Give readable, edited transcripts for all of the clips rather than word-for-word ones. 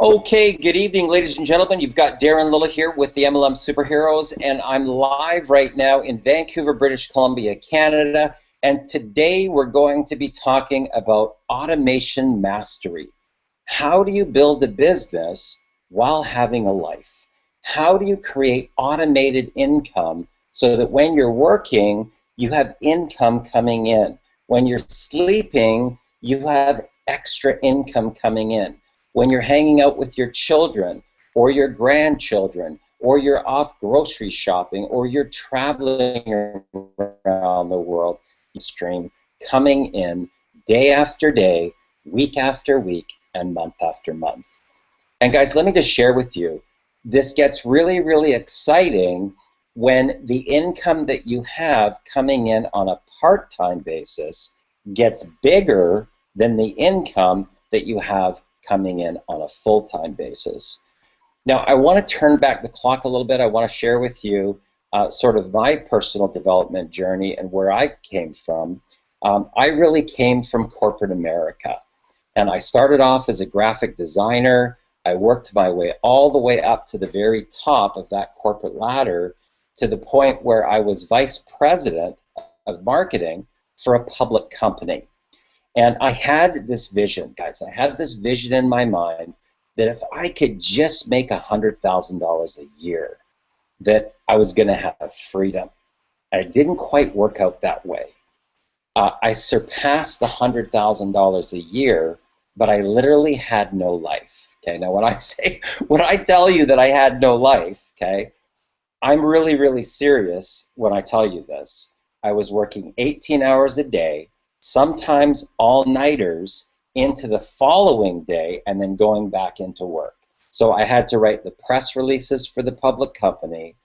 Okay, good evening, ladies and gentlemen. You've got Darren Lilla here with the MLM Superheroes, and I'm live right now in Vancouver, British Columbia, Canada. And today we're going to be talking about automation mastery. How do you build a business while having a life? How do you create automated income so that when you're working, you have income coming in? When you're sleeping, you have extra income coming in. When you're hanging out with your children or your grandchildren, or you're off grocery shopping, or you're traveling around the world, stream coming in day after day, week after week, and month after month. And guys, let me just share with you, this gets really, really exciting when the income that you have coming in on a part-time basis gets bigger than the income that you have coming in on a full-time basis. Now, I want to turn back the clock a little bit. I want to share with you sort of my personal development journey and where I came from. I really came from corporate America, and I started off as a graphic designer. I worked my way all the way up to the very top of that corporate ladder to the point where I was vice president of marketing for a public company. And I had this vision, guys. I had this vision in my mind that if I could just make $100,000 a year, that I was going to have freedom. And it didn't quite work out that way. I surpassed the $100,000 a year, but I literally had no life. Okay. Now, when I tell you that I had no life, okay, I'm really, really serious when I tell you this. I was working 18 hours a day, sometimes all-nighters into the following day, and then going back into work. So I had to write the press releases for the public company.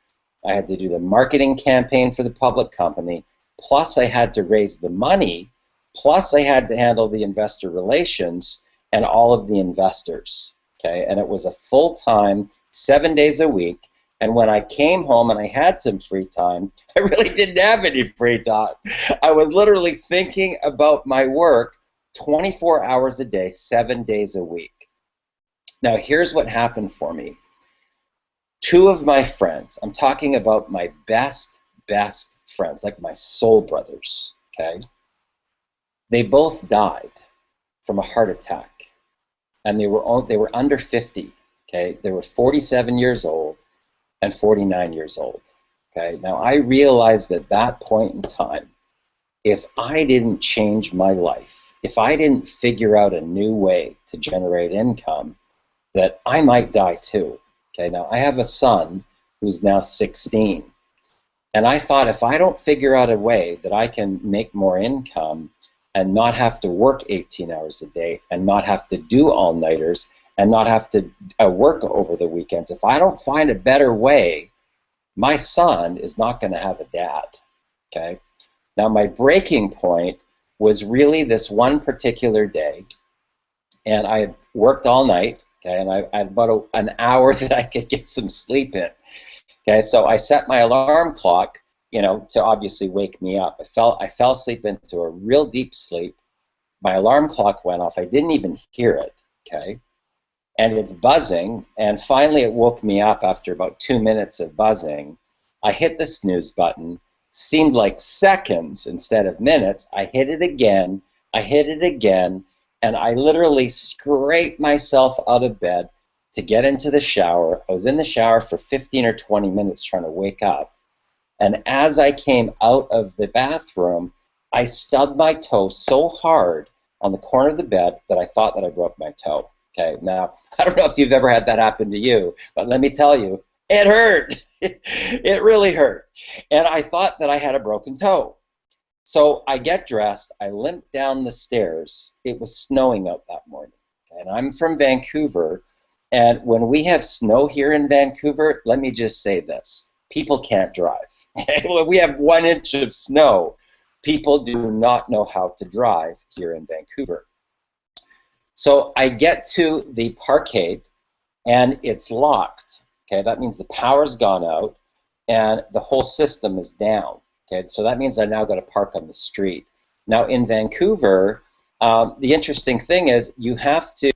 I had to do the marketing campaign for the public company. Plus I had to raise the money. Plus I had to handle the investor relations and all of the investors. Okay, and it was a full-time, 7 days a week. And when I came home and I had some free time, I really didn't have any free time. I was literally thinking about my work 24 hours a day, 7 days a week. Now, here's what happened for me. Two of my friends, I'm talking about my best friends, like my soul brothers, okay? They both died from a heart attack. And they were under 50, okay? They were 47 years old and 49 years old. Okay, now I realized at that point in time, if I didn't change my life, if I didn't figure out a new way to generate income, that I might die too. Okay, now I have a son who's now 16, and I thought if I don't figure out a way that I can make more income and not have to work 18 hours a day and not have to do all-nighters and not have to work over the weekends, if I don't find a better way, my son is not going to have a dad. Okay. Now my breaking point was really this one particular day, and I had worked all night. Okay, and I had about an hour that I could get some sleep in. Okay, so I set my alarm clock, you know, to obviously wake me up. I fell asleep into a real deep sleep. My alarm clock went off. I didn't even hear it. Okay. And it's buzzing, and finally it woke me up after about 2 minutes of buzzing. I hit the snooze button. Seemed like seconds instead of minutes. I hit it again, and I literally scraped myself out of bed to get into the shower. I was in the shower for 15 or 20 minutes trying to wake up. And as I came out of the bathroom, I stubbed my toe so hard on the corner of the bed that I thought that I broke my toe. Okay, now, I don't know if you've ever had that happen to you, but let me tell you, it hurt. It really hurt. And I thought that I had a broken toe. So I get dressed, I limp down the stairs. It was snowing out that morning. And I'm from Vancouver, and when we have snow here in Vancouver, let me just say this, people can't drive. Okay? When we have 1 inch of snow, people do not know how to drive here in Vancouver. So I get to the parkade, and it's locked. Okay, that means the power's gone out, and the whole system is down. Okay, so that means I now got to park on the street. Now in Vancouver, the interesting thing is you have to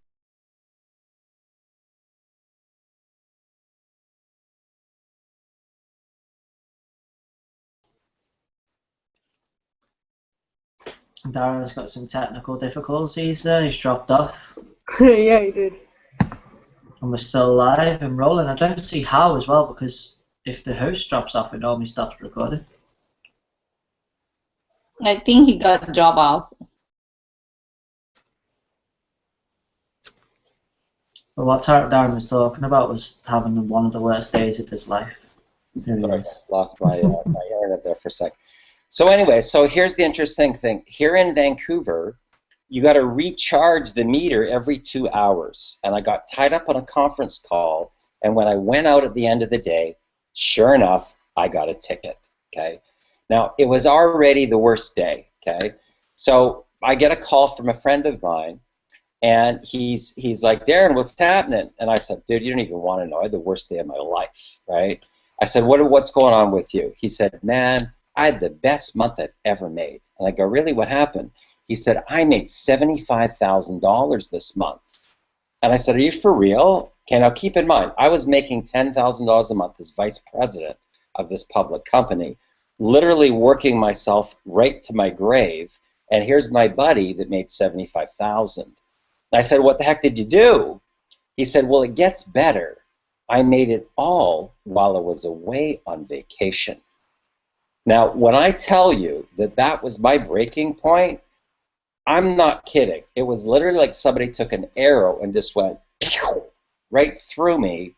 Darren's got some technical difficulties there. He's dropped off. Yeah, he did. And we're still live and rolling. I don't see how as well, because if the host drops off, it normally stops recording. I think he got drop off. But what Darren was talking about was having one of the worst days of his life. Sorry, I just lost my internet there for a sec. So anyway, so here's the interesting thing. Here in Vancouver, you got to recharge the meter every 2 hours. And I got tied up on a conference call, and when I went out at the end of the day, sure enough, I got a ticket, okay? Now, it was already the worst day, okay? So I get a call from a friend of mine, and he's like, Darren, what's happening? And I said, dude, you don't even want to know. I had the worst day of my life, right? I said, what's going on with you? He said, man, I had the best month I've ever made. And I go, really, what happened? He said, I made $75,000 this month. And I said, are you for real? Okay, now keep in mind, I was making $10,000 a month as vice president of this public company, literally working myself right to my grave. And here's my buddy that made $75,000. I said, what the heck did you do? He said, well, it gets better. I made it all while I was away on vacation. Now, when I tell you that that was my breaking point, I'm not kidding. It was literally like somebody took an arrow and just went right through me.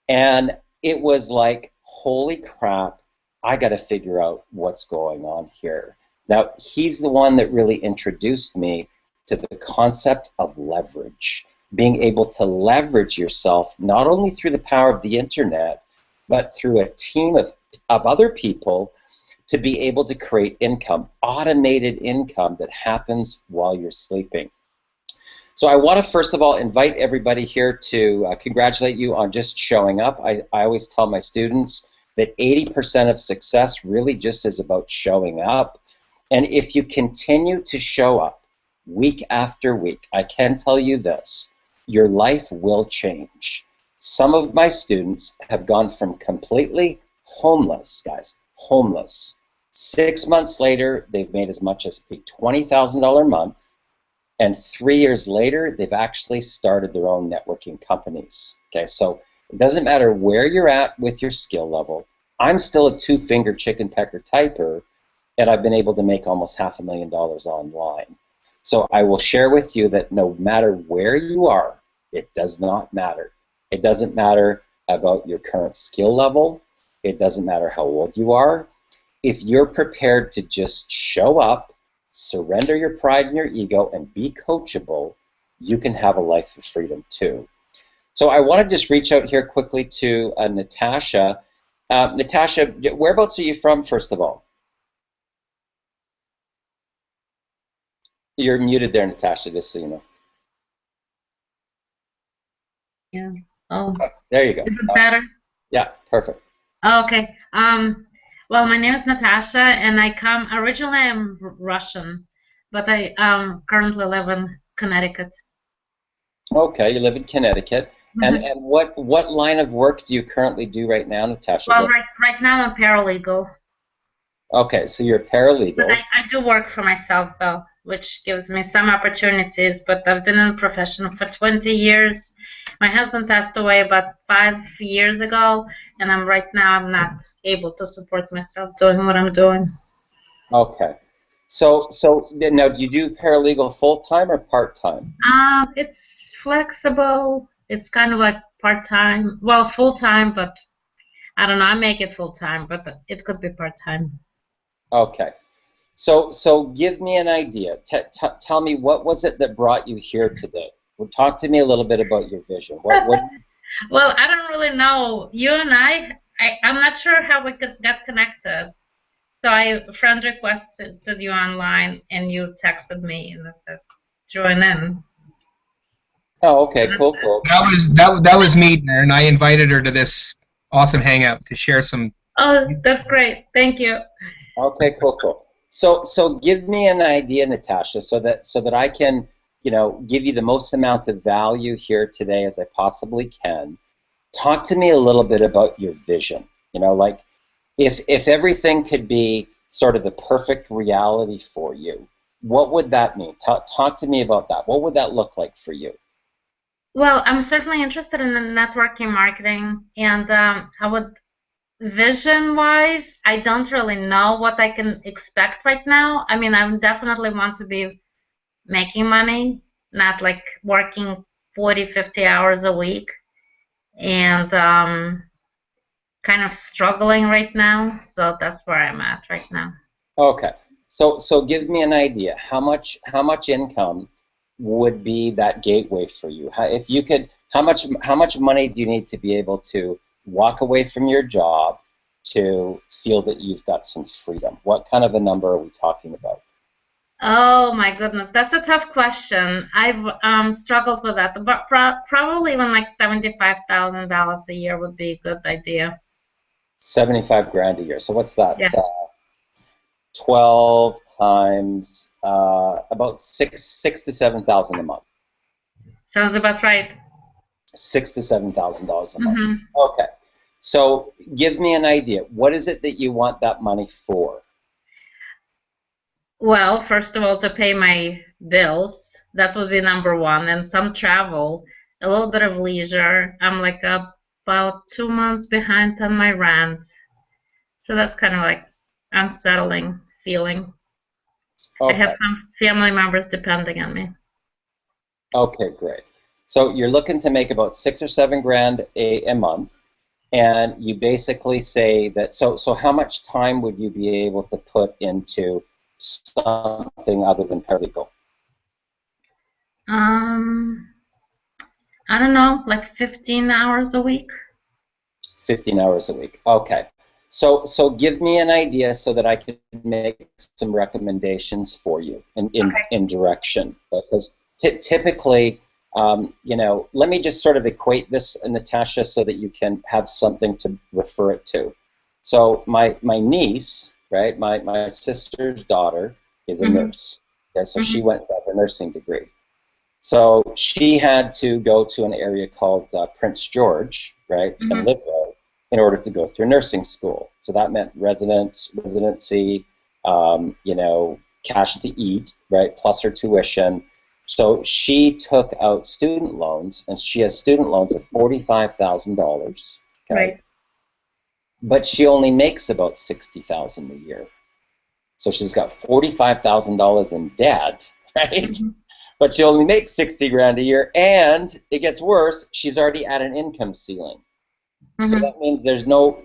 And it was like, holy crap, I got to figure out what's going on here. Now, he's the one that really introduced me to the concept of leverage, being able to leverage yourself not only through the power of the internet, but through a team of other people to be able to create income, automated income that happens while you're sleeping. So I want to first of all invite everybody here to congratulate you on just showing up. I always tell my students that 80% of success really just is about showing up. And if you continue to show up week after week, I can tell you this, your life will change. Some of my students have gone from completely homeless, guys, homeless. 6 months later, they've made as much as a $20,000 a month, and 3 years later, they've actually started their own networking companies. Okay, so it doesn't matter where you're at with your skill level. I'm still a two-finger chicken pecker typer, and I've been able to make almost $500,000 online. So I will share with you that no matter where you are, it does not matter. It doesn't matter about your current skill level. It doesn't matter how old you are. If you're prepared to just show up, surrender your pride and your ego, and be coachable, you can have a life of freedom too. So I want to just reach out here quickly to Natasha. Natasha, whereabouts are you from, first of all? You're muted there, Natasha, just so you know. Yeah. Oh. There you go. Is it better? Yeah, perfect. Oh, okay. Well, my name is Natasha, and originally I'm Russian, but I currently live in Connecticut. Okay, you live in Connecticut. Mm-hmm. And what line of work do you currently do right now, Natasha? Well, right now I'm paralegal. Okay, so you're a paralegal. But I do work for myself, though, which gives me some opportunities, but I've been in the profession for 20 years. My husband passed away about 5 years ago, and right now I'm not able to support myself doing what I'm doing. Okay. So now, do you do paralegal full-time or part-time? It's flexible. It's kind of like part-time. Well, full-time, but I don't know. I make it full-time, but it could be part-time. Okay. So give me an idea. Tell me, what was it that brought you here today? Well, talk to me a little bit about your vision. What? Well, I don't really know. You and I'm not sure how we got connected. So I friend requested you online, and you texted me, and it says join in. Oh, okay, cool. That was me, and I invited her to this awesome hangout to share some. Oh, that's great. Thank you. Okay, cool. So give me an idea, Natasha, so that I can, give you the most amount of value here today as I possibly can. Talk to me a little bit about your vision. Like if everything could be sort of the perfect reality for you, what would that mean? Talk to me about that. What would that look like for you? Well, I'm certainly interested in the networking marketing, and I would, vision-wise, I don't really know what I can expect right now. I mean, I definitely want to be making money, not like working 40, 50 hours a week, and kind of struggling right now. So that's where I'm at right now. Okay. So give me an idea. How much income would be that gateway for you? If you could, how much money do you need to be able to walk away from your job to feel that you've got some freedom? What kind of a number are we talking about? Oh my goodness, that's a tough question. I've struggled with that, but probably even like $75,000 a year would be a good idea. 75 grand a year. So what's that? Yeah. 12 times about six to 7,000 a month. Sounds about right. $6,000 to $7,000 a month. Mm-hmm. Okay. So give me an idea. What is it that you want that money for? Well, first of all, to pay my bills, that would be number one, and some travel, a little bit of leisure. I'm like about 2 months behind on my rent, so that's kind of like unsettling feeling. Okay. I have some family members depending on me. Okay, great. So you're looking to make about 6 or 7 grand a month, and you basically say that. So how much time would you be able to put into something other than paralegal? I don't know, like 15 hours a week. 15 hours a week. Okay. So give me an idea so that I can make some recommendations for you in direction. Because typically, let me just sort of equate this, Natasha, so that you can have something to refer it to. So my niece, right, my sister's daughter is a nurse. Okay, so she went to have a nursing degree. So she had to go to an area called Prince George, right, and live there in order to go through nursing school. So that meant residency, cash to eat, right, plus her tuition. So she took out student loans, and she has student loans of $45,000. Okay? Right. But she only makes about $60,000 a year. So she's got $45,000 in debt, right? But she only makes 60 grand a year, and it gets worse. She's already at an income ceiling. So that means there's no,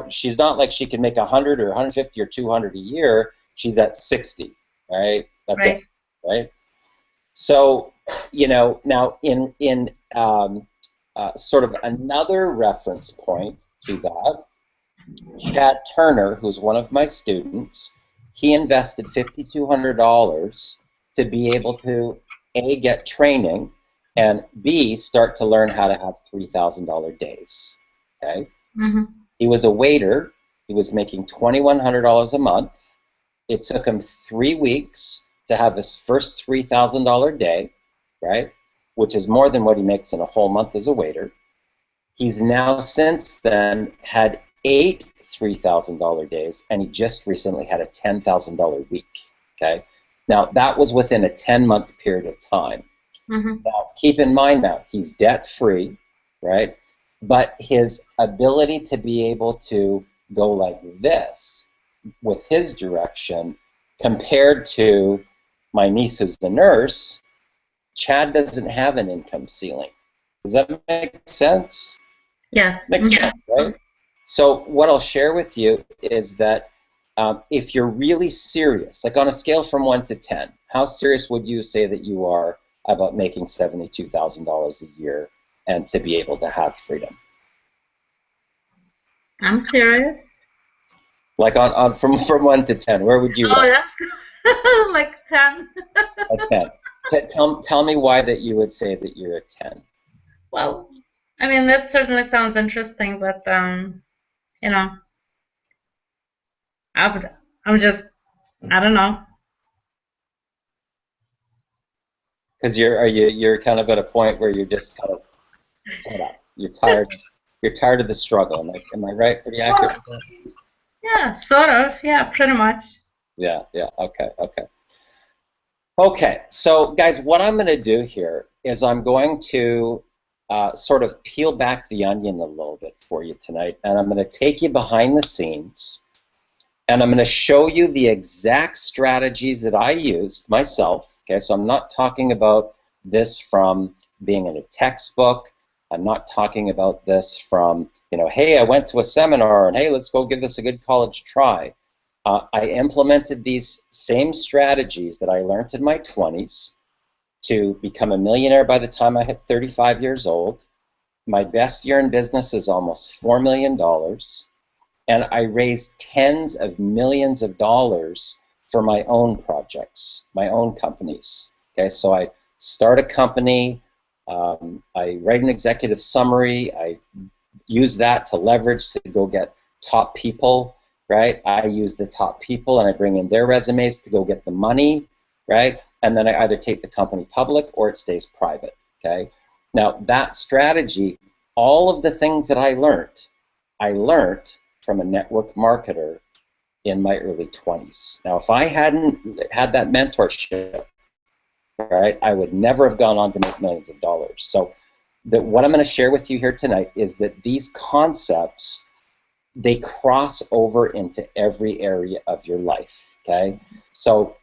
she's not like she can make 100 or 150 or 200 a year. She's at 60, right? That's it, right? So, now in sort of another reference point to that, Chad Turner, who's one of my students, he invested $5,200 to be able to A, get training, and B, start to learn how to have $3,000 days. Okay. He was a waiter. He was making $2,100 a month. It took him 3 weeks to have his first $3,000 day, right? Which is more than what he makes in a whole month as a waiter. He's now since then had 8 $3,000 days, and he just recently had a $10,000 week. Okay. Now that was within a 10-month period of time. Now keep in mind now he's debt-free, right? But his ability to be able to go like this with his direction compared to my niece who's the nurse, Chad doesn't have an income ceiling. Does that make sense? Yes. Makes sense, right? So what I'll share with you is that if you're really serious, like on a scale from 1 to 10, how serious would you say that you are about making $72,000 a year and to be able to have freedom? I'm serious. Like on from 1 to 10, where would you? Oh, that's like 10. A 10. Tell me why that you would say that you're a 10. Well, I mean that certainly sounds interesting, but I'm just, I don't know. Because you're kind of at a point where you're just kind of fed up. You're tired. You're tired of the struggle. Am I right? Pretty accurate? Well, yeah, sort of. Yeah, pretty much. Yeah. Okay. Okay, so guys, what I'm going to do here is I'm going to sort of peel back the onion a little bit for you tonight, and I'm going to take you behind the scenes, and I'm going to show you the exact strategies that I used myself. Okay, so I'm not talking about this from being in a textbook. I'm not talking about this from, you know, hey, I went to a seminar, and hey, let's go give this a good college try. I implemented these same strategies that I learned in my 20s to become a millionaire by the time I hit 35 years old. My best year in business is almost $4 million, and I raised tens of millions of dollars for my own projects, my own companies. Okay, so I start a company, I write an executive summary, I use that to leverage to go get top people. Right? I use the top people and I bring in their resumes to go get the money, right? And then I either take the company public or it stays private, okay? Now, that strategy, all of the things that I learned from a network marketer in my early 20s. Now, if I hadn't had that mentorship, right, I would never have gone on to make millions of dollars. So what I'm going to share with you here tonight is that these concepts, they cross over into every area of your life, okay? So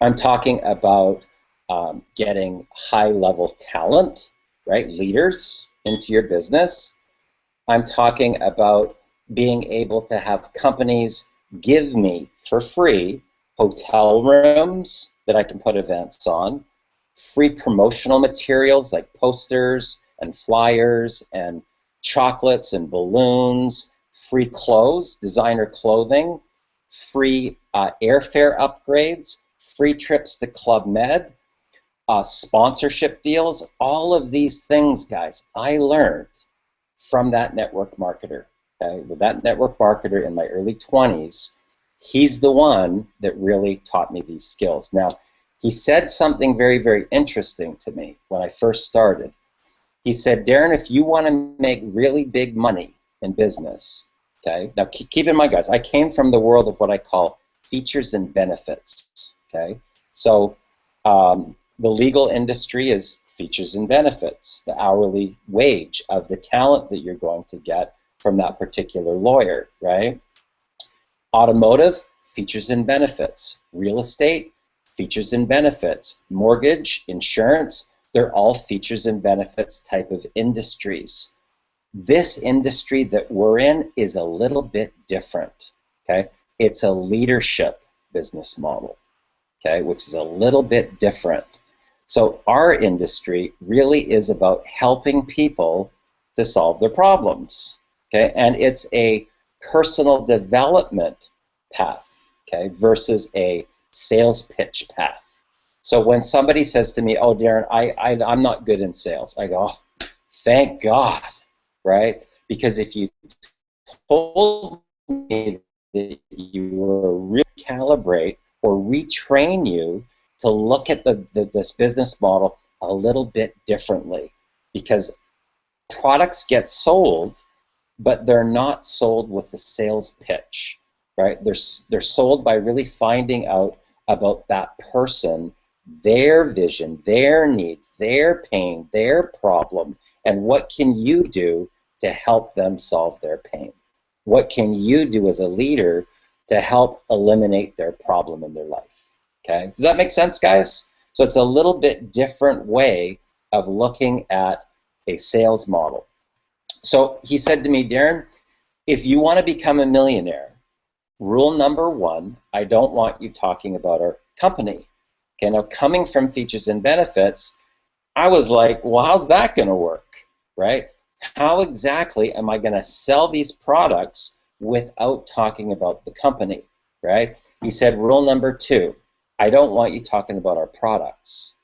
I'm talking about getting high-level talent, right, leaders into your business. I'm talking about being able to have companies give me, for free, hotel rooms that I can put events on, free promotional materials like posters and flyers and chocolates and balloons, free clothes, designer clothing, free airfare upgrades, free trips to Club Med, sponsorship deals. All of these things, guys, I learned from that network marketer. Okay? With that network marketer in my early 20s, he's the one that really taught me these skills. Now, he said something very, very interesting to me when I first started. He said, Darren, if you want to make really big money in business, okay, now keep in mind, guys, I came from the world of what I call features and benefits, okay? So the legal industry is features and benefits, the hourly wage of the talent that you're going to get from that particular lawyer, right? Automotive, features and benefits. Real estate, features and benefits. Mortgage, insurance, they're all features and benefits type of industries. This industry that we're in is a little bit different, okay? It's a leadership business model, okay, which is a little bit different. So our industry really is about helping people to solve their problems, okay? And it's a personal development path, okay, versus a sales pitch path. So when somebody says to me, oh, Darren, I'm not good in sales, I go, oh, thank God, right? Because if you told me that you were recalibrate or retrain you to look at this business model a little bit differently, because products get sold, but they're not sold with the sales pitch, right? They're sold by really finding out about that person, their vision, their needs, their pain, their problem, and what can you do to help them solve their pain? What can you do as a leader to help eliminate their problem in their life? Okay, does that make sense, guys? So it's a little bit different way of looking at a sales model. So he said to me, Darren, if you want to become a millionaire, rule number one, I don't want you talking about our company. Okay, now coming from features and benefits, I was like, well, how's that going to work, right? How exactly am I going to sell these products without talking about the company, right? He said, rule number two, I don't want you talking about our products,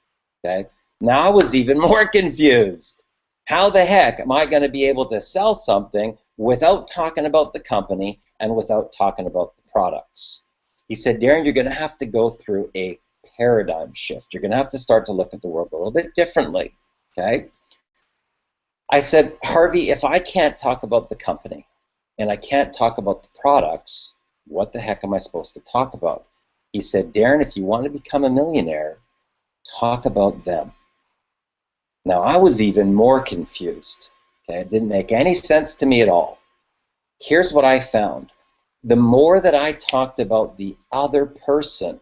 okay? Now I was even more confused. How the heck am I going to be able to sell something without talking about the company and without talking about the products? He said, Darren, you're going to have to go through a paradigm shift. You're going to have to start to look at the world a little bit differently, okay? I said, Harvey, if I can't talk about the company and I can't talk about the products, what the heck am I supposed to talk about? He said, Darren, if you want to become a millionaire, talk about them. Now, I was even more confused. Okay? It didn't make any sense to me at all. Here's what I found. The more that I talked about the other person,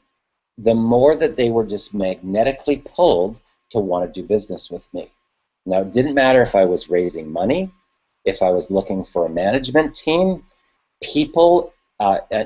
the more that they were just magnetically pulled to want to do business with me. Now, it didn't matter if I was raising money, if I was looking for a management team. People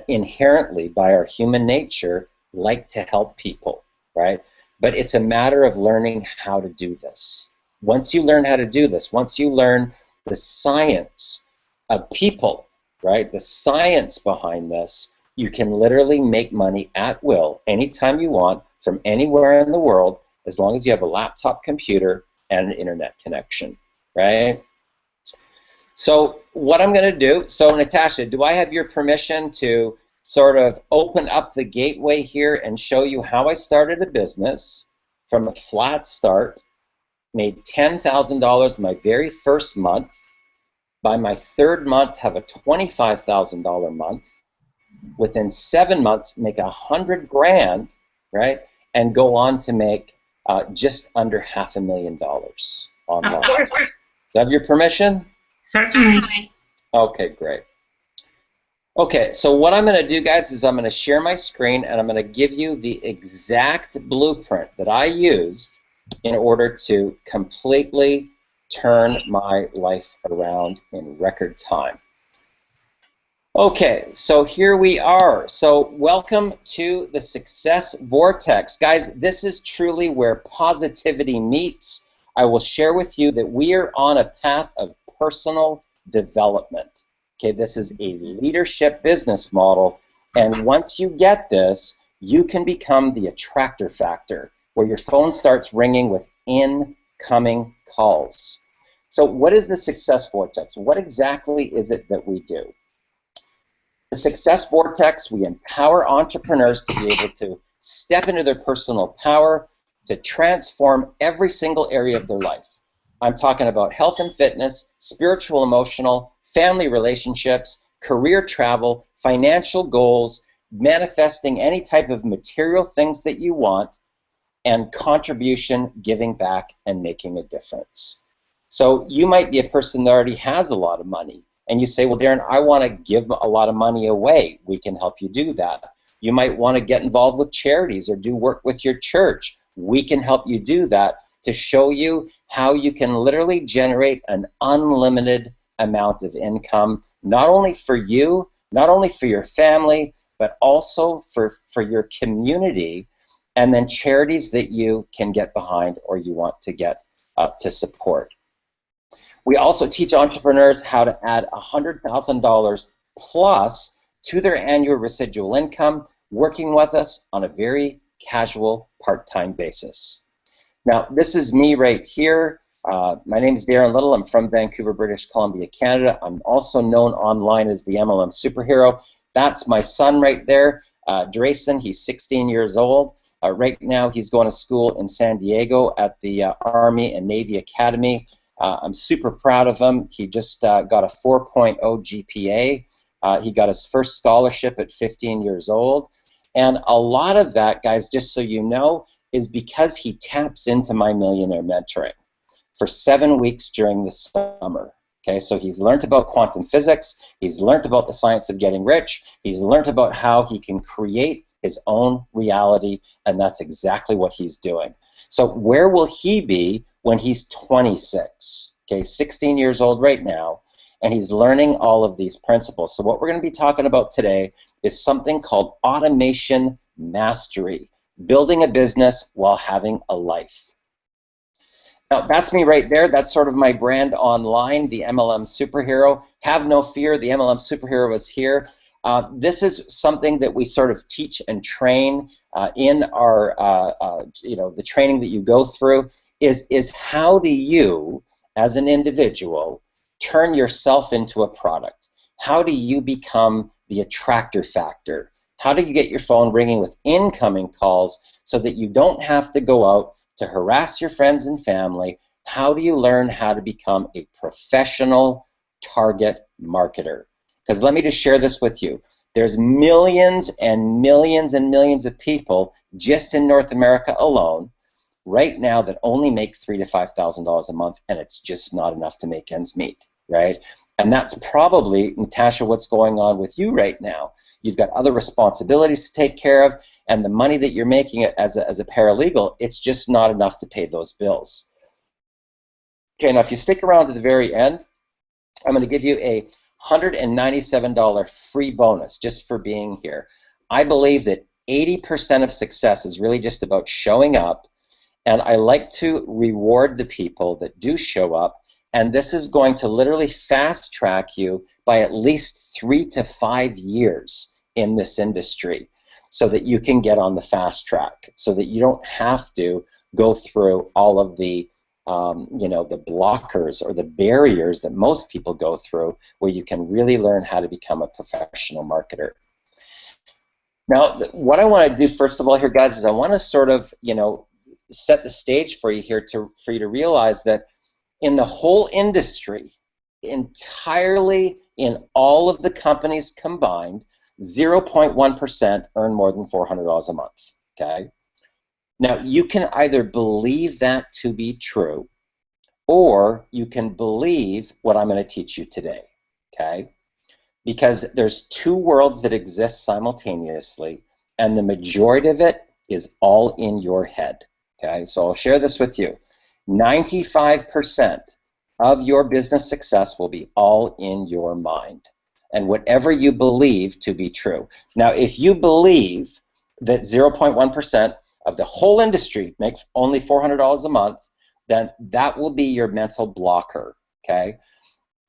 inherently, by our human nature, like to help people, right? But it's a matter of learning how to do this. Once you learn how to do this, once you learn the science of people, right, the science behind this, you can literally make money at will anytime you want from anywhere in the world, as long as you have a laptop computer and an internet connection, right? So what I'm going to do, so Natasha, do I have your permission to sort of open up the gateway here and show you how I started a business from a flat start, made $10,000 my very first month, by my third month have a $25,000 month, within 7 months make $100,000, right, and go on to make just under $500,000 online. Of course. Do I have your permission? Certainly. Okay, great. Okay, so what I'm going to do, guys, is I'm going to share my screen and I'm going to give you the exact blueprint that I used in order to completely turn my life around in record time. Okay, so here we are. So welcome to the Success Vortex. Guys, this is truly where positivity meets. I will share with you that we are on a path of personal development. Okay, this is a leadership business model, and once you get this, you can become the attractor factor, where your phone starts ringing with incoming calls. So what is the Success Vortex? What exactly is it that we do? The Success Vortex, we empower entrepreneurs to be able to step into their personal power, to transform every single area of their life. I'm talking about health and fitness, spiritual, emotional, family relationships, career travel, financial goals, manifesting any type of material things that you want, and contribution, giving back, and making a difference. So you might be a person that already has a lot of money, and you say, well, Darren, I want to give a lot of money away. We can help you do that. You might want to get involved with charities or do work with your church. We can help you do that, to show you how you can literally generate an unlimited amount of income, not only for you, not only for your family, but also for your community, and then charities that you can get behind or you want to get to support. We also teach entrepreneurs how to add $100,000 plus to their annual residual income, working with us on a very casual part-time basis. Now, this is me right here. My name is Darren Little. I'm from Vancouver, British Columbia, Canada. I'm also known online as the MLM Superhero. That's my son right there, Drayson. He's 16 years old. Right now, he's going to school in San Diego at the Army and Navy Academy. I'm super proud of him. He just got a 4.0 GPA. He got his first scholarship at 15 years old. And a lot of that, guys, just so you know, is because he taps into my Millionaire Mentoring for 7 weeks during the summer. Okay, so he's learned about quantum physics, he's learned about the science of getting rich, he's learned about how he can create his own reality, and that's exactly what he's doing. So where will he be when he's 26? Okay, 16 years old right now, and he's learning all of these principles. So what we're going to be talking about today is something called automation mastery. Building a business while having a life. Now, that's me right there. That's sort of my brand online, the MLM Superhero. Have no fear, the MLM Superhero is here. This is something that we sort of teach and train in our, the training that you go through is how do you, as an individual, turn yourself into a product? How do you become the attractor factor? How do you get your phone ringing with incoming calls so that you don't have to go out to harass your friends and family? How do you learn how to become a professional target marketer? Because let me just share this with you. There's millions and millions and millions of people just in North America alone right now that only make $3,000 to $5,000 a month, and it's just not enough to make ends meet, right? And that's probably, Natasha, what's going on with you right now. You've got other responsibilities to take care of, and the money that you're making as a paralegal, it's just not enough to pay those bills. Okay, now if you stick around to the very end, I'm going to give you a $197 free bonus just for being here. I believe that 80% of success is really just about showing up, and I like to reward the people that do show up, and this is going to literally fast track you by at least 3 to 5 years in this industry so that you can get on the fast track, so that you don't have to go through all of the the blockers or the barriers that most people go through, where you can really learn how to become a professional marketer. Now, what I want to do first of all here, guys, is I want to sort of, set the stage for you here for you to realize that in the whole industry, entirely in all of the companies combined, 0.1% earn more than $400 a month, okay? Now, you can either believe that to be true, or you can believe what I'm going to teach you today, okay? Because there's two worlds that exist simultaneously, and the majority of it is all in your head, okay? So I'll share this with you. 95% of your business success will be all in your mind, and whatever you believe to be true. Now, if you believe that 0.1% of the whole industry makes only $400 a month, then that will be your mental blocker, okay?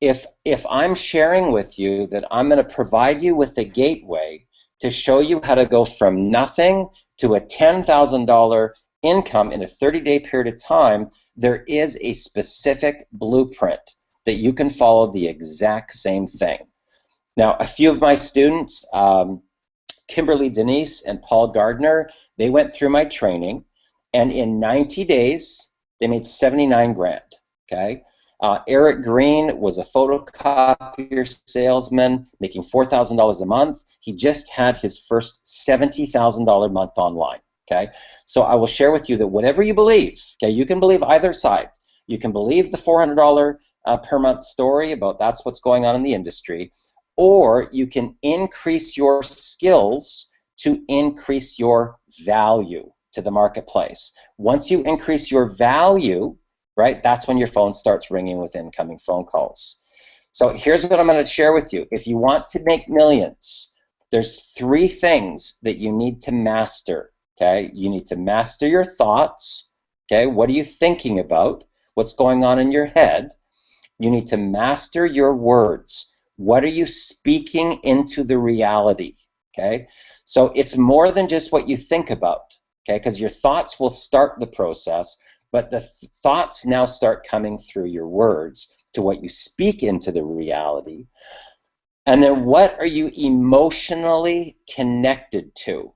If I'm sharing with you that I'm going to provide you with a gateway to show you how to go from nothing to a $10,000 income in a 30-day period of time, there is a specific blueprint that you can follow the exact same thing. Now, a few of my students, Kimberly Denise and Paul Gardner, they went through my training, and in 90 days, they made 79 grand, okay? Eric Green was a photocopier salesman making $4,000 a month. He just had his first $70,000 month online, okay? So I will share with you that whatever you believe, okay, you can believe either side. You can believe the $400 per month story about that's what's going on in the industry, or you can increase your skills to increase your value to the marketplace. Once you increase your value, right, that's when your phone starts ringing with incoming phone calls. So here's what I'm going to share with you. If you want to make millions, there's 3 things that you need to master, okay? You need to master your thoughts, okay? What are you thinking about? What's going on in your head? You need to master your words. What are you speaking into the reality, okay? So it's more than just what you think about, okay? Because your thoughts will start the process, but the thoughts now start coming through your words to what you speak into the reality. And then what are you emotionally connected to,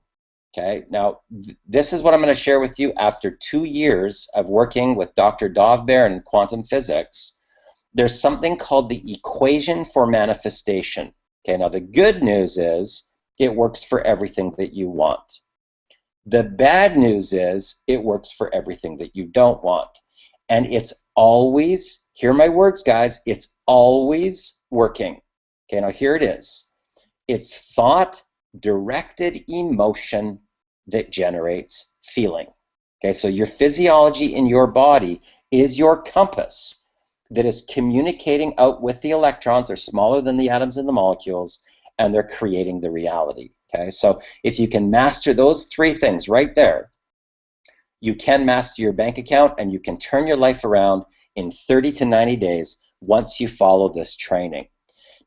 okay? Now, this is what I'm going to share with you after 2 years of working with Dr. Dov Baron in quantum physics. There's something called the equation for manifestation. Okay, now the good news is it works for everything that you want. The bad news is it works for everything that you don't want. And it's always, hear my words, guys, it's always working. Okay, now here it is. It's thought-directed emotion that generates feeling. Okay, so your physiology in your body is your compass that is communicating out with the electrons. They're smaller than the atoms and the molecules, and they're creating the reality. Okay, so if you can master those 3 things right there, you can master your bank account, and you can turn your life around in 30 to 90 days once you follow this training.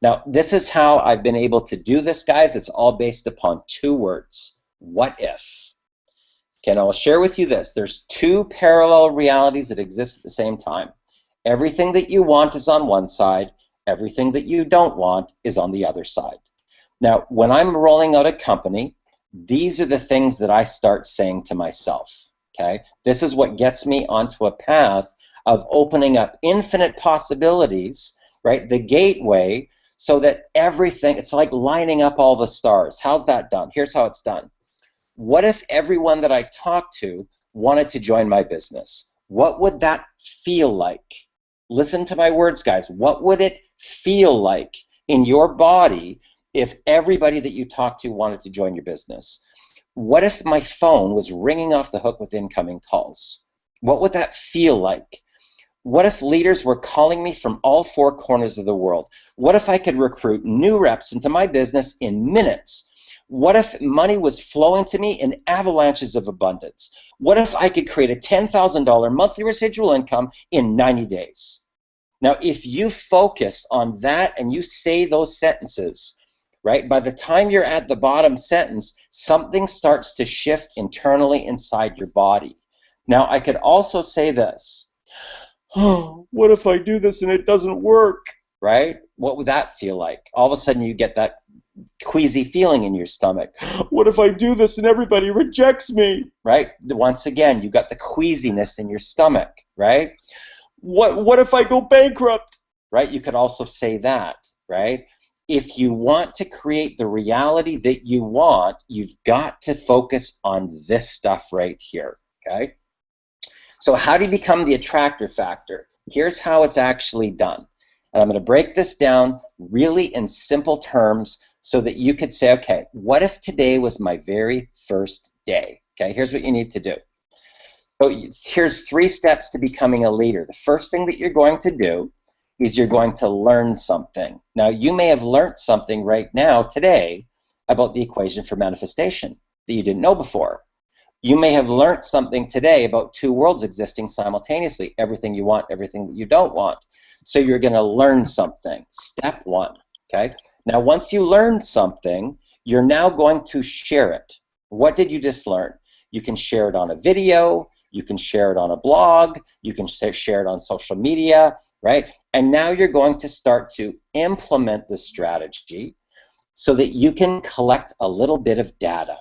Now, this is how I've been able to do this, guys. It's all based upon 2 words. What if? Okay, now I'll share with you this. There's 2 parallel realities that exist at the same time. Everything that you want is on one side. Everything that you don't want is on the other side. Now, when I'm rolling out a company, these are the things that I start saying to myself, okay? This is what gets me onto a path of opening up infinite possibilities, right? The gateway, so that everything, it's like lining up all the stars. How's that done? Here's how it's done. What if everyone that I talk to wanted to join my business, what would that feel like? Listen to my words, guys. What would it feel like in your body if everybody that you talked to wanted to join your business? What if my phone was ringing off the hook with incoming calls? What would that feel like? What if leaders were calling me from all four corners of the world? What if I could recruit new reps into my business in minutes? What if money was flowing to me in avalanches of abundance? What if I could create a $10,000 monthly residual income in 90 days? Now, if you focus on that and you say those sentences, right, by the time you're at the bottom sentence, something starts to shift internally inside your body. Now, I could also say this. Oh, what if I do this and it doesn't work? Right? What would that feel like? All of a sudden you get that queasy feeling in your stomach. What if I do this and everybody rejects me? Right? Once again, you got the queasiness in your stomach, right? What if I go bankrupt? Right? You could also say that, right? If you want to create the reality that you want, you've got to focus on this stuff right here, okay? So how do you become the attractor factor? Here's how it's actually done. And I'm going to break this down really in simple terms so that you could say, okay, what if today was my very first day? Okay, here's what you need to do. So here's 3 steps to becoming a leader. The first thing that you're going to do is you're going to learn something. Now, you may have learned something right now today about the equation for manifestation that you didn't know before. You may have learned something today about 2 worlds existing simultaneously, everything you want, everything that you don't want. So you're going to learn something, step 1, okay? Now, once you learn something, you're now going to share it. What did you just learn? You can share it on a video, you can share it on a blog, you can share it on social media, right? And now you're going to start to implement the strategy so that you can collect a little bit of data,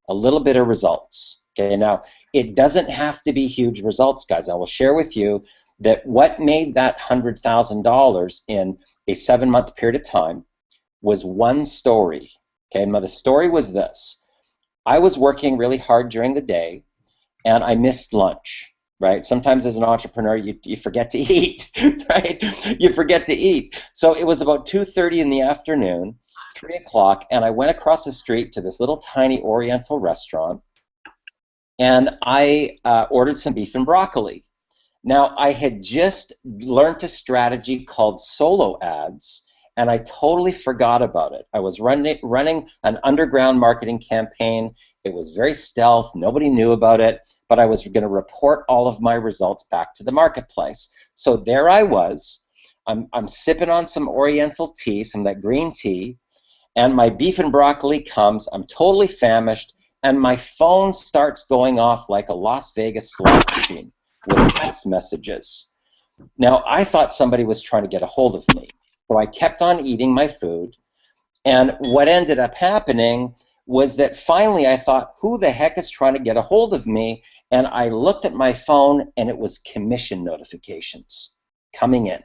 a little bit of results. Okay, now it doesn't have to be huge results, guys. I will share with you that what made that $100,000 in a 7-month period of time was one story. Okay, now the story was this. I was working really hard during the day and I missed lunch, right? Sometimes as an entrepreneur you forget to eat, right? You forget to eat. So it was about 2:30 in the afternoon, 3 o'clock, and I went across the street to this little tiny Oriental restaurant. And I ordered some beef and broccoli. Now, I had just learned a strategy called solo ads, and I totally forgot about it. I was running an underground marketing campaign. It was very stealth. Nobody knew about it, but I was going to report all of my results back to the marketplace. So there I was. I'm sipping on some Oriental tea, some of that green tea, and my beef and broccoli comes. I'm totally famished. And my phone starts going off like a Las Vegas slot machine with text messages. Now, I thought somebody was trying to get a hold of me, so I kept on eating my food, and what ended up happening was that finally I thought, who the heck is trying to get a hold of me? And I looked at my phone, and it was commission notifications coming in,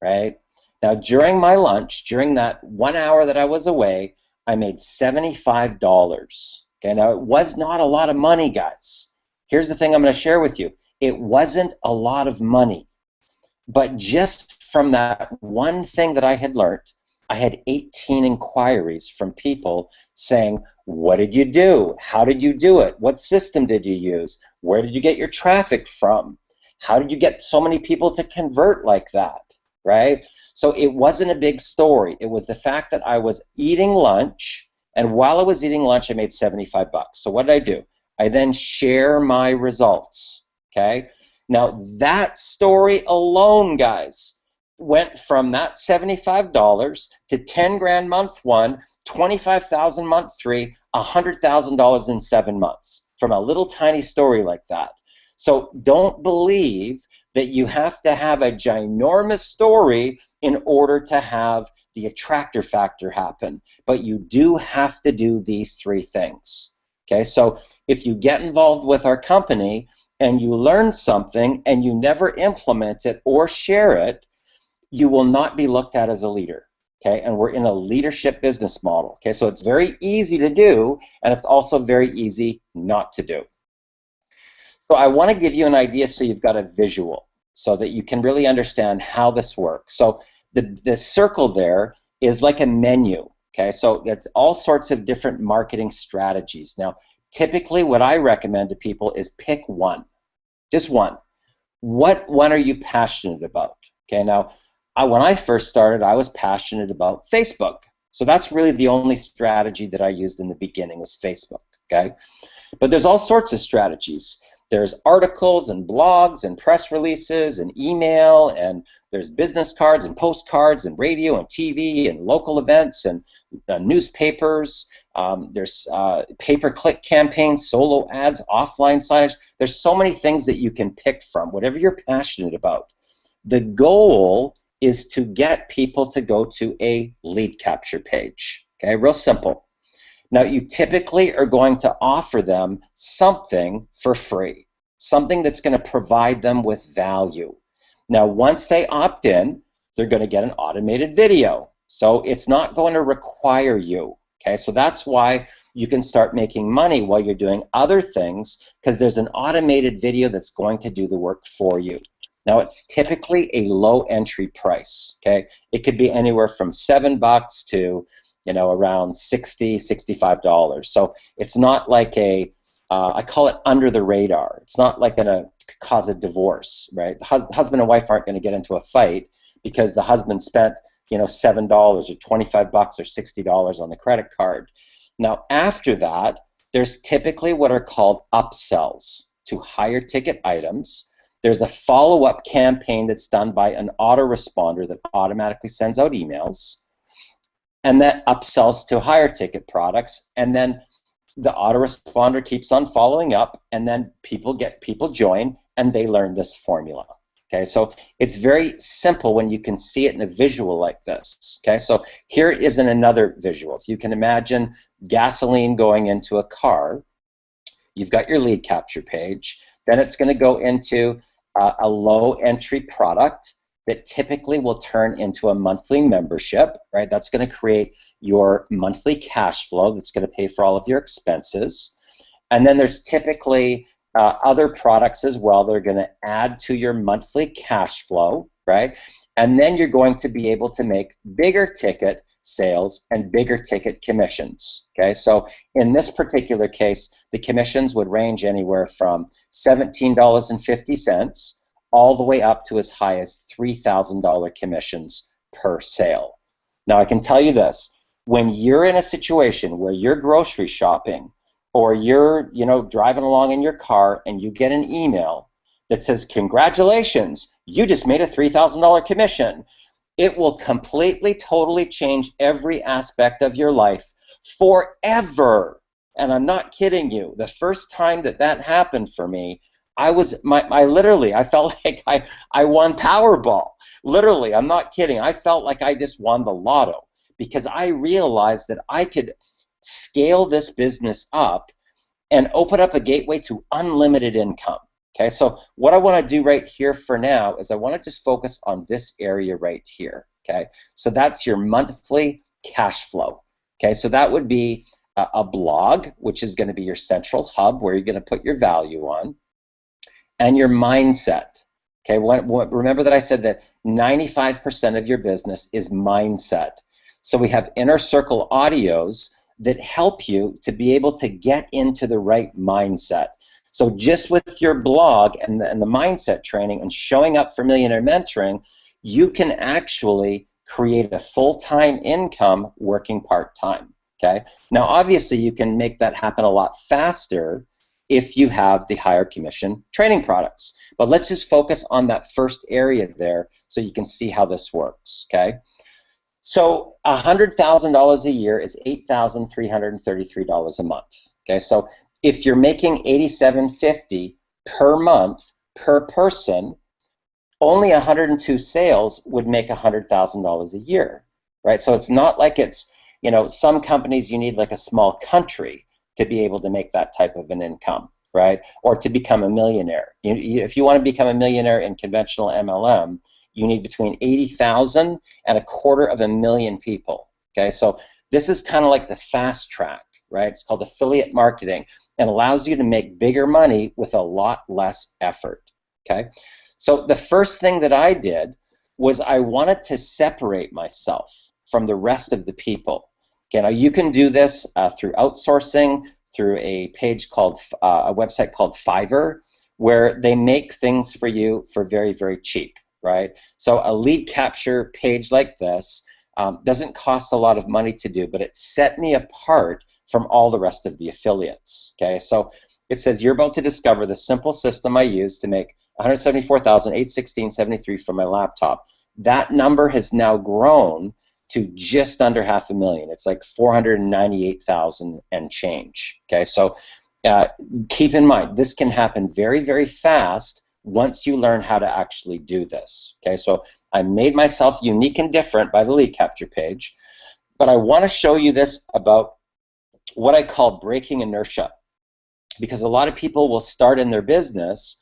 right? Now, during my lunch, during that 1 hour that I was away, I made $75. Okay, now it was not a lot of money, guys. Here's the thing I'm going to share with you. It wasn't a lot of money. But just from that one thing that I had learned, I had 18 inquiries from people saying, what did you do? How did you do it? What system did you use? Where did you get your traffic from? How did you get so many people to convert like that, right? So it wasn't a big story. It was the fact that I was eating lunch, and while I was eating lunch, I made $75. So what did I do? I then share my results, okay? Now, that story alone, guys, went from that $75 to 10 grand month 1, 25,000 month 3, $100,000 in 7 months from a little tiny story like that. So don't believe that you have to have a ginormous story in order to have the attractor factor happen. But you do have to do these 3 things. Okay, so if you get involved with our company and you learn something and you never implement it or share it, you will not be looked at as a leader. Okay, and we're in a leadership business model. Okay, so it's very easy to do, and it's also very easy not to do. So I want to give you an idea so you've got a visual so that you can really understand how this works. So the circle there is like a menu, okay? So that's all sorts of different marketing strategies. Now, typically what I recommend to people is pick one, just one. What one are you passionate about? Okay, now, when I first started, I was passionate about Facebook. So that's really the only strategy that I used in the beginning was Facebook, okay? But there's all sorts of strategies. There's articles and blogs and press releases and email, and there's business cards and postcards and radio and TV and local events and newspapers. There's pay-per-click campaigns, solo ads, offline signage. There's so many things that you can pick from, whatever you're passionate about. The goal is to get people to go to a lead capture page. Okay, real simple. Now, you typically are going to offer them something for free, something that's going to provide them with value. Now, once they opt in, they're going to get an automated video. So it's not going to require you. Okay, so that's why you can start making money while you're doing other things, because there's an automated video that's going to do the work for you. Now, it's typically a low entry price. Okay, it could be anywhere from $7 to around $60, $65. So it's not like I call it under the radar. It's not like going to cause a divorce, right? The husband and wife aren't going to get into a fight because the husband spent, $7 or $25 or $60 on the credit card. Now, after that, there's typically what are called upsells to higher ticket items. There's a follow-up campaign that's done by an autoresponder that automatically sends out emails, and that upsells to higher ticket products, and then the autoresponder keeps on following up, and then people join, and they learn this formula. Okay, so it's very simple when you can see it in a visual like this. Okay, so here is in another visual. If you can imagine gasoline going into a car, you've got your lead capture page, then it's going to go into a low entry product that typically will turn into a monthly membership, right? That's going to create your monthly cash flow that's going to pay for all of your expenses. And then there's typically other products as well that are going to add to your monthly cash flow, right? And then you're going to be able to make bigger ticket sales and bigger ticket commissions, okay? So in this particular case, the commissions would range anywhere from $17.50 all the way up to as high as $3,000 commissions per sale. Now, I can tell you this, when you're in a situation where you're grocery shopping or you're, driving along in your car and you get an email that says, "Congratulations, you just made a $3,000 commission," it will completely, totally change every aspect of your life forever. And I'm not kidding you. The first time that happened for me, I felt like I won Powerball. Literally, I'm not kidding. I felt like I just won the lotto because I realized that I could scale this business up and open up a gateway to unlimited income. Okay, so what I want to do right here for now is I want to just focus on this area right here. Okay, so that's your monthly cash flow. Okay, so that would be a blog, which is going to be your central hub where you're going to put your value on, and your mindset. Okay, remember that I said that 95% of your business is mindset. So we have inner circle audios that help you to be able to get into the right mindset. So just with your blog and the mindset training and showing up for Millionaire Mentoring, you can actually create a full-time income working part-time. Okay. Now, obviously, you can make that happen a lot faster if you have the higher commission training products. But let's just focus on that first area there so you can see how this works. Okay. So $100,000 a year is $8,333 a month. Okay, so if you're making $87.50 per month per person, only 102 sales would make $100,000 a year, right? So it's not like it's, some companies you need like a small country to be able to make that type of an income, right? Or to become a millionaire. If you want to become a millionaire in conventional MLM, you need between 80,000 and 250,000 people. Okay, so this is kind of like the fast track. right? It's called affiliate marketing and allows you to make bigger money with a lot less effort, okay? So the first thing that I did was I wanted to separate myself from the rest of the people. Okay, now you can do this through outsourcing, through a page called, a website called Fiverr, where they make things for you for very, very cheap, right? So a lead capture page like this doesn't cost a lot of money to do, but it set me apart from all the rest of the affiliates, okay? So it says, you're about to discover the simple system I use to make $174,816.73 from my laptop. That number has now grown to just under $500,000. It's like 498,000 and change, okay? So keep in mind, this can happen very, very fast once you learn how to actually do this, okay? So I made myself unique and different by the lead capture page, but I want to show you this about what I call breaking inertia, because a lot of people will start in their business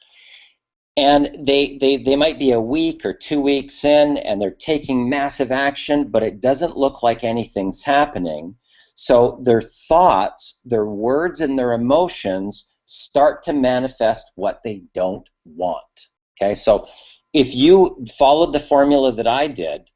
and they might be a week or 2 weeks in and they're taking massive action, but it doesn't look like anything's happening. So their thoughts, their words, and their emotions start to manifest what they don't want, okay? So if you followed the formula that I did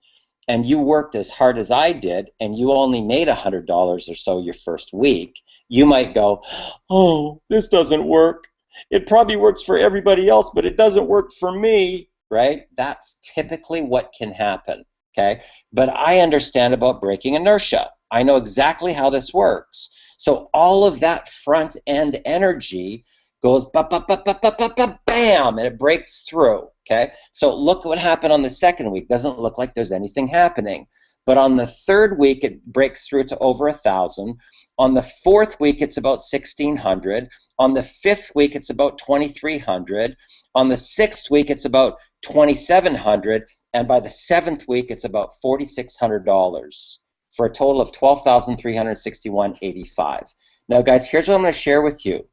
and you worked as hard as I did and you only made $100 or so your first week, you might go, oh, this doesn't work. It probably works for everybody else, but it doesn't work for me, right? That's typically what can happen, okay? But I understand about breaking inertia. I know exactly how this works. So all of that front end energy goes bam, and it breaks through, okay? So look what happened on the second week. Doesn't look like there's anything happening. But on the third week, it breaks through to over 1,000. On the fourth week, it's about 1,600. On the fifth week, it's about 2,300. On the sixth week, it's about 2,700. And by the seventh week, it's about $4,600 for a total of $12,361.85. Now, guys, here's what I'm going to share with you.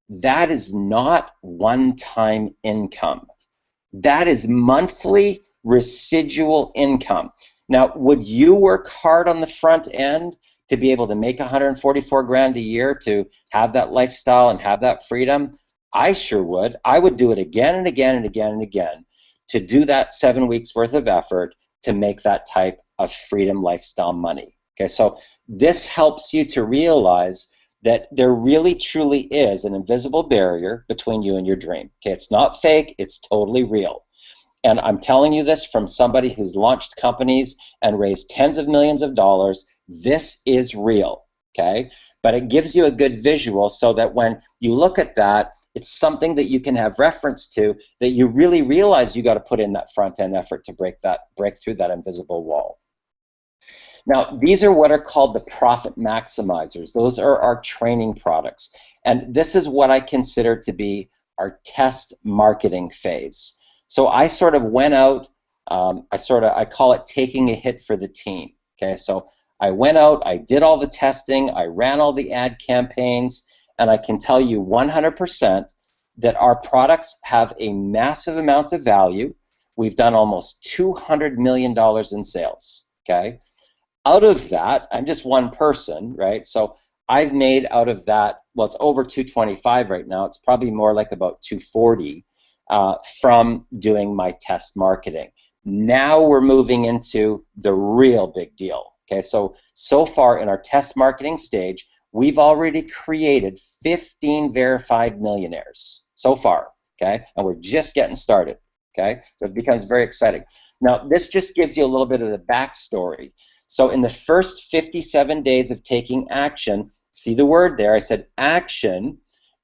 That is not one-time income. That is monthly residual income. Now, would you work hard on the front end to be able to make 144 grand a year to have that lifestyle and have that freedom? I sure would. I would do it again and again and again and again to do that 7 weeks worth of effort to make that type of freedom lifestyle money. Okay, so this helps you to realize that there really truly is an invisible barrier between you and your dream. Okay, it's not fake, it's totally real. And I'm telling you this from somebody who's launched companies and raised tens of millions of dollars. This is real, okay? But it gives you a good visual so that when you look at that, it's something that you can have reference to, that you really realize you got to put in that front end effort to break through that invisible wall. Now, these are what are called the profit maximizers. Those are our training products. And this is what I consider to be our test marketing phase. So I sort of went out, I call it taking a hit for the team. Okay, so I went out, I did all the testing, I ran all the ad campaigns, and I can tell you 100% that our products have a massive amount of value. We've done almost $200 million in sales, okay? Out of that, I'm just one person, right? So I've made out of that, well, it's over 225 right now. It's probably more like about 240 from doing my test marketing. Now we're moving into the real big deal. Okay, so far in our test marketing stage, we've already created 15 verified millionaires so far, okay? And we're just getting started, okay? So it becomes very exciting. Now, this just gives you a little bit of the backstory. So in the first 57 days of taking action, see the word there, I said action,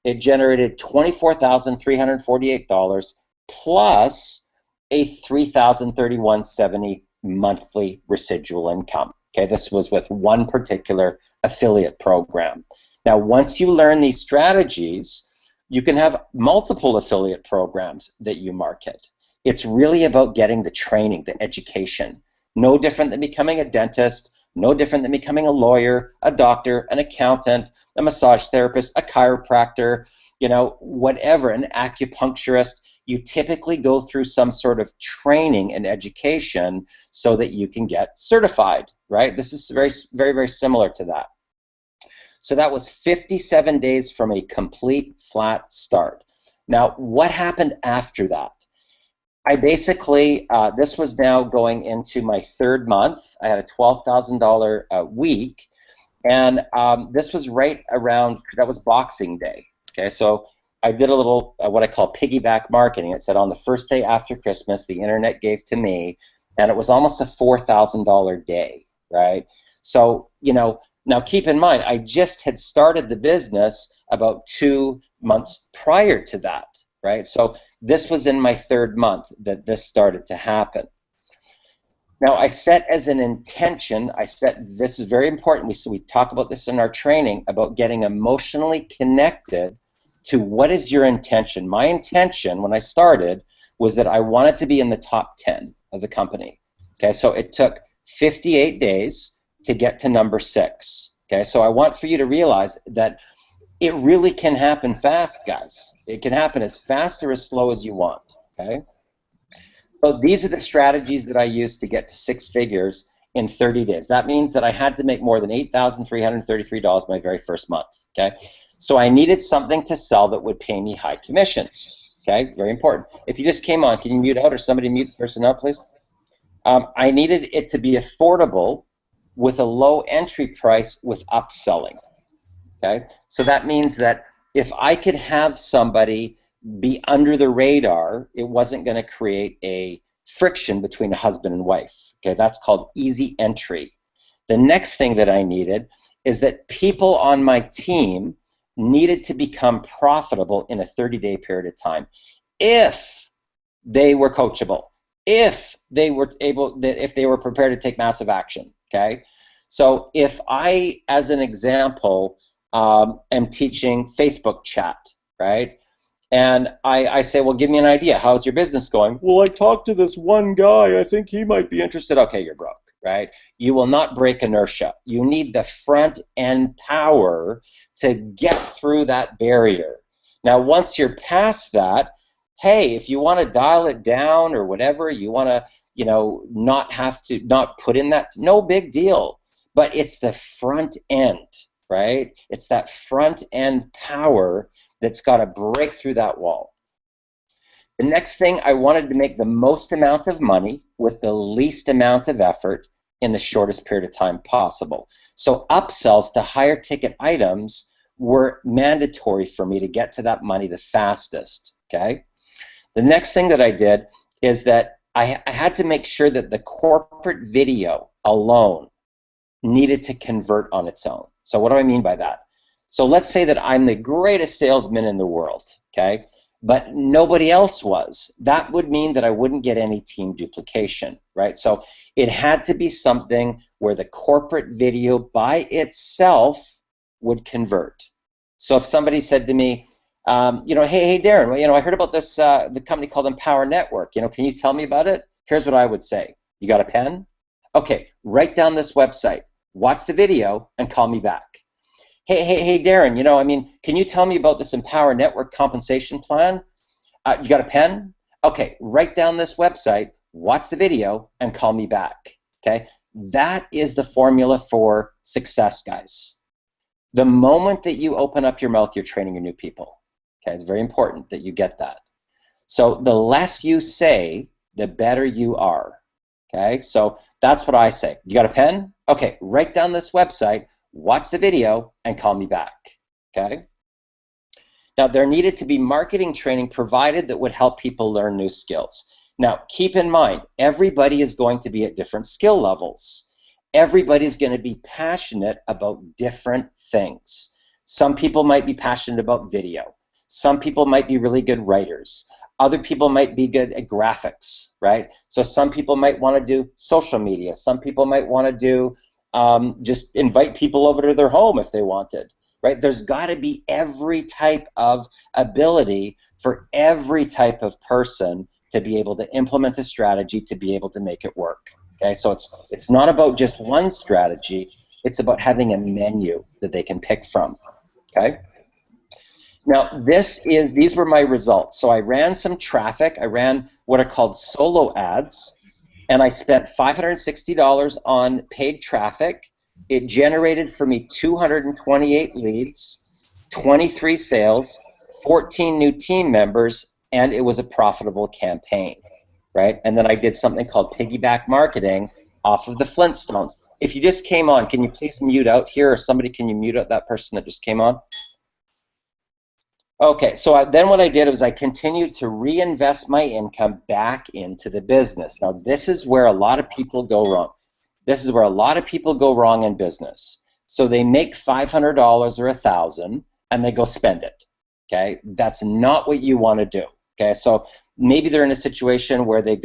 it generated $24,348 plus a $3,031.70 monthly residual income. Okay, this was with one particular affiliate program. Now, once you learn these strategies, you can have multiple affiliate programs that you market. It's really about getting the training, the education. No different than becoming a dentist, no different than becoming a lawyer, a doctor, an accountant, a massage therapist, a chiropractor, you know, whatever, an acupuncturist. You typically go through some sort of training and education so that you can get certified, right? This is very, very, very similar to that. So that was 57 days from a complete flat start. Now, what happened after that? I basically, this was now going into my third month. I had a $12,000 week, and this was right around, that was Boxing Day. Okay, so I did a little, what I call piggyback marketing. It said on the first day after Christmas, the internet gave to me, and it was almost a $4,000 day, right? So, you know, now keep in mind, I just had started the business about 2 months prior to that, right? So this was in my third month that this started to happen. Now, I set as an intention, this is very important, we talk about this in our training, about getting emotionally connected to what is your intention. My intention when I started was that I wanted to be in the top 10 of the company. Okay, so it took 58 days to get to number 6. Okay, so I want for you to realize that it really can happen fast, guys. It can happen as fast or as slow as you want. Okay, so these are the strategies that I used to get to 6 figures in 30 days. That means that I had to make more than $8,333 my very first month. Okay, so I needed something to sell that would pay me high commissions. Okay, very important. If you just came on, can you mute out or somebody mute the person out, please? I needed it to be affordable with a low entry price with upselling. Okay, so that means that if I could have somebody be under the radar, it wasn't going to create a friction between a husband and wife. Okay, that's called easy entry. The next thing that I needed is that people on my team needed to become profitable in a 30-day period of time if they were coachable, if they were prepared to take massive action. Okay, so if I, as an example, am teaching Facebook chat, right? And I say, well, give me an idea. How's your business going? Well, I talked to this one guy. I think he might be interested. Okay, you're broke, right? You will not break inertia. You need the front end power to get through that barrier. Now, once you're past that, hey, if you want to dial it down or whatever, you want to, you know, not put in that, no big deal. But it's the front end, right? It's that front end power that's got to break through that wall. The next thing, I wanted to make the most amount of money with the least amount of effort in the shortest period of time possible. So upsells to higher ticket items were mandatory for me to get to that money the fastest. Okay. The next thing that I did is that I had to make sure that the corporate video alone needed to convert on its own. So what do I mean by that? So let's say that I'm the greatest salesman in the world, okay, but nobody else was. That would mean that I wouldn't get any team duplication, right? So it had to be something where the corporate video by itself would convert. So if somebody said to me, you know, hey Darren, well, you know, I heard about this the company called Empower Network. You know, can you tell me about it? Here's what I would say. You got a pen? Okay, write down this website, watch the video, and call me back. Hey, Darren, you know, I mean, can you tell me about this Empower Network compensation plan? You got a pen? Okay, write down this website, watch the video, and call me back. Okay, that is the formula for success, guys. The moment that you open up your mouth, you're training your new people. Okay, it's very important that you get that. So the less you say, the better you are. Okay, so that's what I say. You got a pen? Okay, write down this website, watch the video, and call me back. Okay? Now, there needed to be marketing training provided that would help people learn new skills. Now, keep in mind, everybody is going to be at different skill levels. Everybody's going to be passionate about different things. Some people might be passionate about video. Some people might be really good writers. Other people might be good at graphics, right? So some people might want to do social media. Some people might want to do just invite people over to their home if they wanted, right? There's got to be every type of ability for every type of person to be able to implement a strategy to be able to make it work. Okay, so it's not about just one strategy. It's about having a menu that they can pick from. Okay. Now these were my results. So I ran some traffic. I ran what are called solo ads, and I spent $560 on paid traffic, It generated for me 228 leads, 23 sales, 14 new team members, and it was a profitable campaign, right? And then I did something called piggyback marketing off of the Flintstones. If you just came on, can you please mute out here, or somebody, can you mute out that person that just came on? Okay, so then what I did was I continued to reinvest my income back into the business. Now, this is where a lot of people go wrong. This is where a lot of people go wrong in business. So they make $500 or $1,000 and they go spend it. Okay, that's not what you want to do. Okay, so maybe they're in a situation where they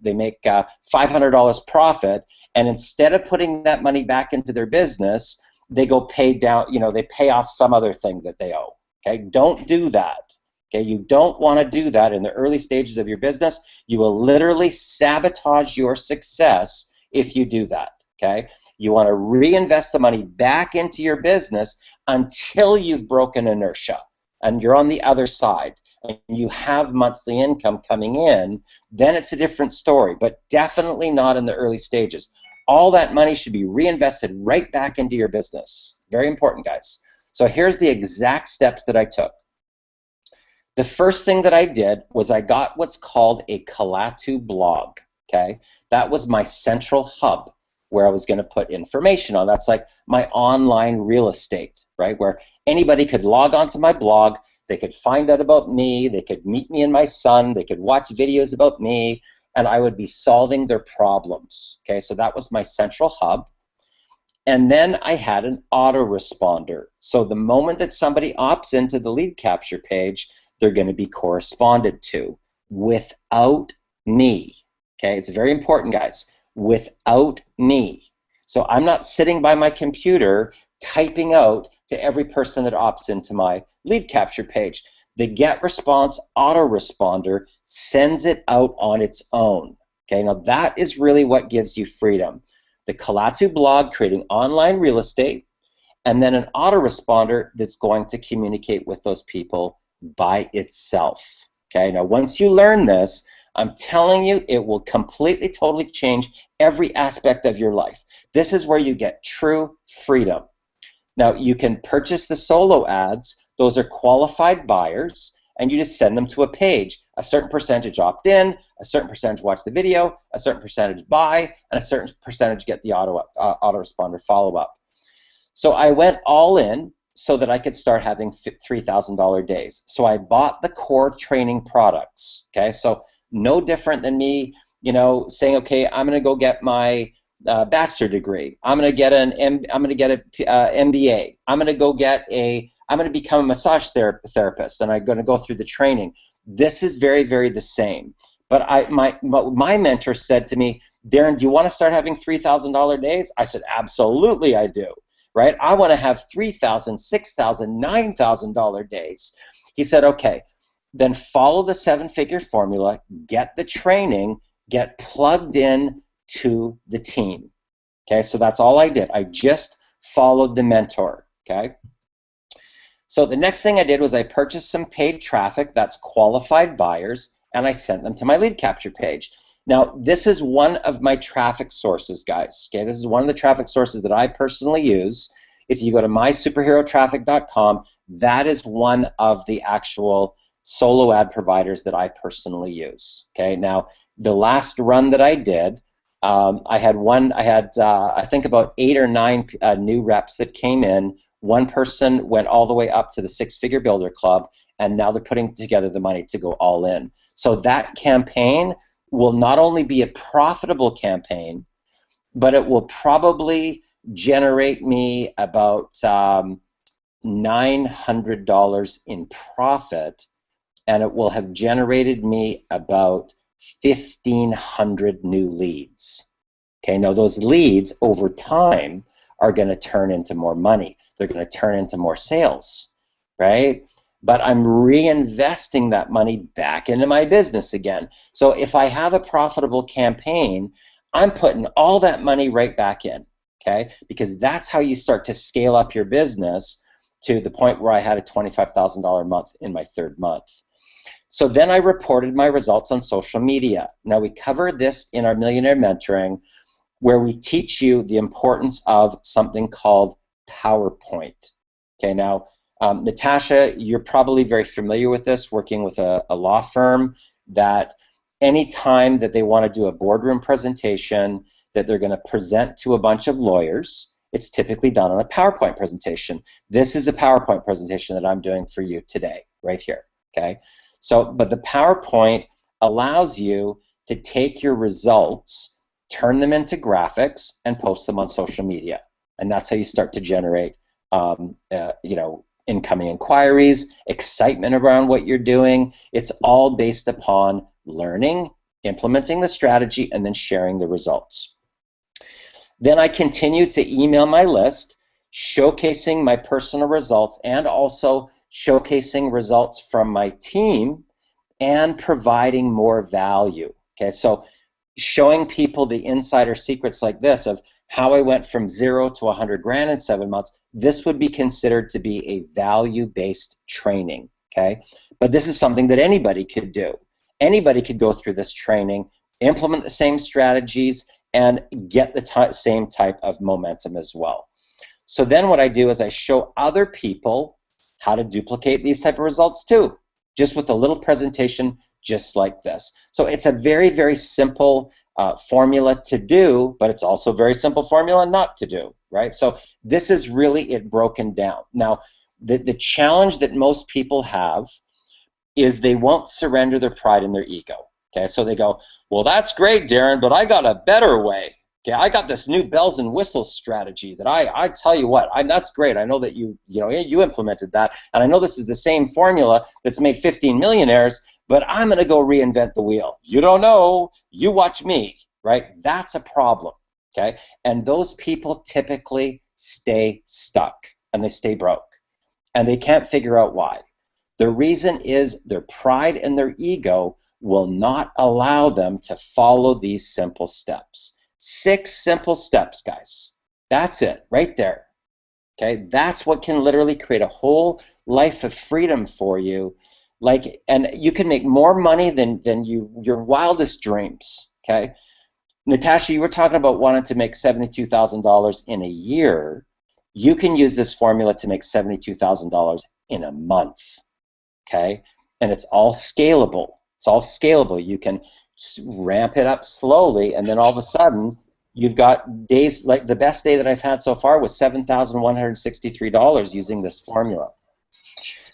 make $500 profit, and instead of putting that money back into their business, they go pay down. They pay off some other thing that they owe. Okay, don't do that. Okay, you don't want to do that in the early stages of your business. You will literally sabotage your success if you do that. Okay, you want to reinvest the money back into your business until you've broken inertia and you're on the other side and you have monthly income coming in. Then it's a different story, but definitely not in the early stages. All that money should be reinvested right back into your business. Very important, guys. So here's the exact steps that I took. The first thing that I did was I got what's called a Kalatu blog. Okay, that was my central hub where I was going to put information on. That's like my online real estate, right? Where anybody could log onto my blog, they could find out about me, they could meet me and my son, they could watch videos about me, and I would be solving their problems. Okay, so that was my central hub. And then I had an autoresponder. So the moment that somebody opts into the lead capture page, they're going to be corresponded to without me. Okay, it's very important, guys. Without me. So I'm not sitting by my computer typing out to every person that opts into my lead capture page. The GetResponse autoresponder sends it out on its own. Okay, now that is really what gives you freedom. The Kalatu blog creating online real estate, and then an autoresponder that's going to communicate with those people by itself. Okay, now once you learn this, I'm telling you, it will completely, totally change every aspect of your life. This is where you get true freedom. Now, you can purchase the solo ads. Those are qualified buyers, and you just send them to a page. A certain percentage opt in, a certain percentage watch the video, a certain percentage buy, and a certain percentage get the autoresponder follow-up. So I went all in so that I could start having $3,000 days. So I bought the core training products. Okay, so no different than me, saying, okay, I'm going to go get my bachelor degree. I'm going to get an MBA. I'm going to become a massage therapist, and I'm going to go through the training. This is very, very the same. But my mentor said to me, Darren, do you want to start having $3,000 days? I said, absolutely, I do. Right? I want to have $3,000, $6,000, $9,000 days. He said, okay, then follow the 7-figure formula, get the training, get plugged in to the team. Okay, so that's all I did. I just followed the mentor. Okay. So the next thing I did was I purchased some paid traffic, that's qualified buyers, and I sent them to my lead capture page. Now, this is one of my traffic sources, guys. Okay, this is one of the traffic sources that I personally use. If you go to mysuperherotraffic.com, that is one of the actual solo ad providers that I personally use. Okay, now the last run that I did, I had I think about 8 or 9 new reps that came in. One person went all the way up to the 6-figure builder club, and now they're putting together the money to go all in. So that campaign will not only be a profitable campaign, but it will probably generate me about $900 in profit, and it will have generated me about 1,500 new leads. Okay, now those leads over time are going to turn into more money. They're going to turn into more sales, right? But I'm reinvesting that money back into my business again. So if I have a profitable campaign, I'm putting all that money right back in, okay? Because that's how you start to scale up your business to the point where I had a $25,000 a month in my 3rd month. So then I reported my results on social media. Now we cover this in our Millionaire Mentoring, where we teach you the importance of something called PowerPoint. Okay, now, Natasha, you're probably very familiar with this, working with a law firm, that any time that they want to do a boardroom presentation that they're going to present to a bunch of lawyers, it's typically done on a PowerPoint presentation. This is a PowerPoint presentation that I'm doing for you today, right here, okay? So, but the PowerPoint allows you to take your results, turn them into graphics, and post them on social media. And that's how you start to generate, you know, incoming inquiries, excitement around what you're doing. It's all based upon learning, implementing the strategy, and then sharing the results. Then I continue to email my list, showcasing my personal results and also showcasing results from my team and providing more value. Okay, so showing people the insider secrets like this of how I went from 0 to 100 grand in 7 months, this would be considered to be a value-based training, okay? But this is something that anybody could do. Anybody could go through this training, implement the same strategies, and get the same type of momentum as well. So then what I do is I show other people how to duplicate these type of results too, just with a little presentation just like this. So it's a very, very simple formula to do, but it's also a very simple formula not to do, right? So this is really it broken down. Now, the challenge that most people have is they won't surrender their pride and their ego. Okay, so they go, well, that's great, Darren, but I got a better way. Okay, I got this new bells and whistles strategy that I tell you what, that's great. I know that you implemented that, and I know this is the same formula that's made 15 millionaires, but I'm going to go reinvent the wheel. You don't know. You watch me, right? That's a problem, okay? And those people typically stay stuck, and they stay broke, and they can't figure out why. The reason is their pride and their ego will not allow them to follow these simple steps. 6 simple steps, guys. That's it, right there. Okay, that's what can literally create a whole life of freedom for you. Like, and you can make more money than your wildest dreams. Okay, Natasha, you were talking about wanting to make $72,000 in a year. You can use this formula to make $72,000 in a month. Okay, and it's all scalable. It's all scalable. You can ramp it up slowly, and then all of a sudden, you've got days, like the best day that I've had so far was $7,163 using this formula.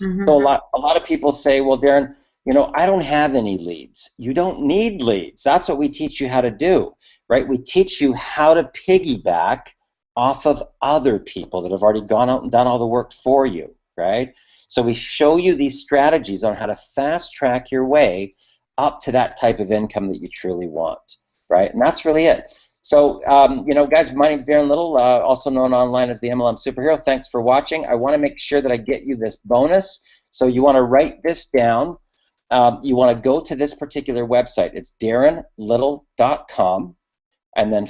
Mm-hmm. So a lot of people say, well, Darren, you know, I don't have any leads. You don't need leads. That's what we teach you how to do, right? We teach you how to piggyback off of other people that have already gone out and done all the work for you, right? So we show you these strategies on how to fast track your way up to that type of income that you truly want, right? And that's really it. So, you know, guys, my name is Darren Little, also known online as the MLM Superhero. Thanks for watching. I want to make sure that I get you this bonus. So you want to write this down. You want to go to this particular website. It's darrenlittle.com and then